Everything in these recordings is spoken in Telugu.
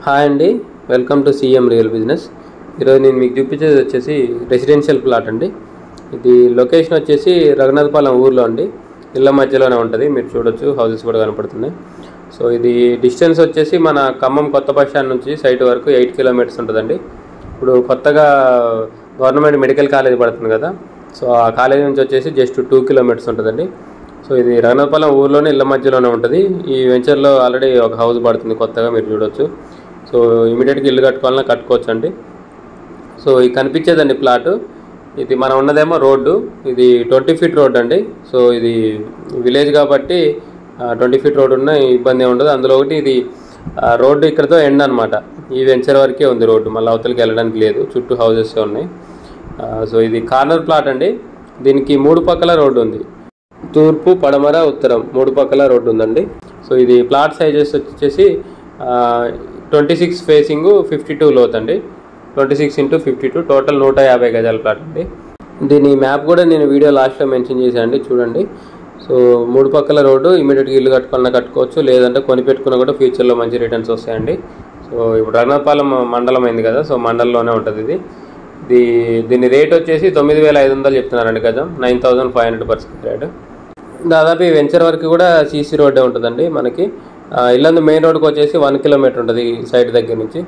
హాయ్ అండి, welcome to CM real business. ఈరోజు నేను మీకు చూపించేది వచ్చేసి రెసిడెన్షియల్ ప్లాట్ అండి. ఇది లొకేషన్ వచ్చేసి రఘునాథపాలెం ఊర్లో అండి, ఇళ్ళ మధ్యలోనే ఉంటుంది. మీరు చూడొచ్చు, హౌసెస్ కూడా కనపడుతున్నాయి. సో ఇది డిస్టెన్స్ వచ్చేసి మన ఖమ్మం కొత్త బస్ స్టాండ్ నుంచి సైట్ వరకు 8 కిలోమీటర్స్ ఉంటుందండి. ఇప్పుడు కొత్తగా గవర్నమెంట్ మెడికల్ కాలేజ్ పడుతుంది కదా, సో ఆ కాలేజ్ నుంచి వచ్చేసి జస్ట్ 2 కిలోమీటర్స్ ఉంటుందండి. సో ఇది రఘునాథపాలెం ఊర్లోనే ఇళ్ళ మధ్యలోనే ఉంటుంది. ఈ వెంచర్లో ఆల్రెడీ ఒక హౌస్ పడుతుంది కొత్తగా, మీరు చూడొచ్చు. సో ఇమీడియట్గా ఇల్లు కట్టుకోవాలన్నా కట్టుకోవచ్చు అండి. సో ఇది కనిపించేదండి ప్లాటు. ఇది మనం ఉన్నదేమో రోడ్డు, ఇది 20 ఫీట్ రోడ్ అండి. సో ఇది విలేజ్ కాబట్టి 20 ఫీట్ రోడ్ ఉన్న ఇబ్బంది ఉండదు. అందులో ఒకటి ఇది రోడ్డు ఇక్కడతో ఎండ్ అనమాట. ఈ వెంచర్ వరకే ఉంది రోడ్డు, మళ్ళీ అవతలకి వెళ్ళడానికి లేదు, చుట్టూ హౌసెస్ ఉన్నాయి. సో ఇది కార్నర్ ప్లాట్ అండి. దీనికి 3 పక్కల రోడ్డు ఉంది, తూర్పు పడమర ఉత్తరం 3 పక్కల రోడ్డు ఉందండి. సో ఇది ప్లాట్ సైజెస్ వచ్చేసి 26 ఫేసింగ్ 52 లోత్ అండి. 26 × 52 టోటల్ 150 గజాల ప్లాట్ అండి. దీని మ్యాప్ కూడా నేను వీడియో లాస్ట్లో మెన్షన్ చేశానండి, చూడండి. సో 3 పక్కల రోడ్డు, ఇమీడియట్గా ఇల్లు కట్టుకోవాలన్నా కట్టుకోవచ్చు, లేదంటే కొనిపెట్టుకున్నా కూడా ఫ్యూచర్లో మంచి రిటర్న్స్ వస్తాయండి. సో ఇప్పుడు రఘునాథపాలెం మండలం అయింది కదా, సో మండలంలోనే ఉంటుంది ఇది. దీని రేట్ వచ్చేసి 9,500 చెప్తున్నారండి గజం, 9,500 per square యార్డ్. దాదాపు ఈ వెంచర్ వరకు కూడా సీసీ రోడ్డే ఉంటుందండి మనకి. ఇల్లందు మెయిన్ రోడ్కి వచ్చేసి 1 కిలోమీటర్ ఉంటుంది సైట్ దగ్గర నుంచి.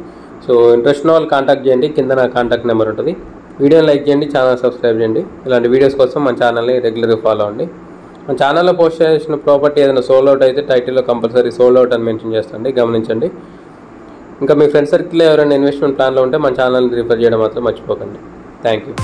సో ఇంట్రెస్ట్ ఉన్న వాళ్ళు కాంటాక్ట్ చేయండి, కింద నా కాంటాక్ట్ నెంబర్ ఉంటుంది. వీడియోని లైక్ చేయండి, ఛానల్ సబ్స్క్రైబ్ చేయండి. ఇలాంటి వీడియోస్ కోసం మన ఛానల్ని రెగ్యులర్గా ఫాలో అవ్వండి. మన ఛానల్లో పోస్ట్ చేసిన ప్రాపర్టీ ఏదైనా సోల్డ్ అవుట్ అయితే టైటిల్లో కంపల్సరీ సోల్డ్ అవుట్ అని మెన్షన్ చేస్తాండి, గమనించండి. ఇంకా మీ ఫ్రెండ్ సర్కిల్లో ఎవరైనా ఇన్వెస్ట్మెంట్ ప్లాన్లో ఉంటే మన ఛానల్ని రిఫర్ చేయడం మాత్రం మర్చిపోకండి. Thank you.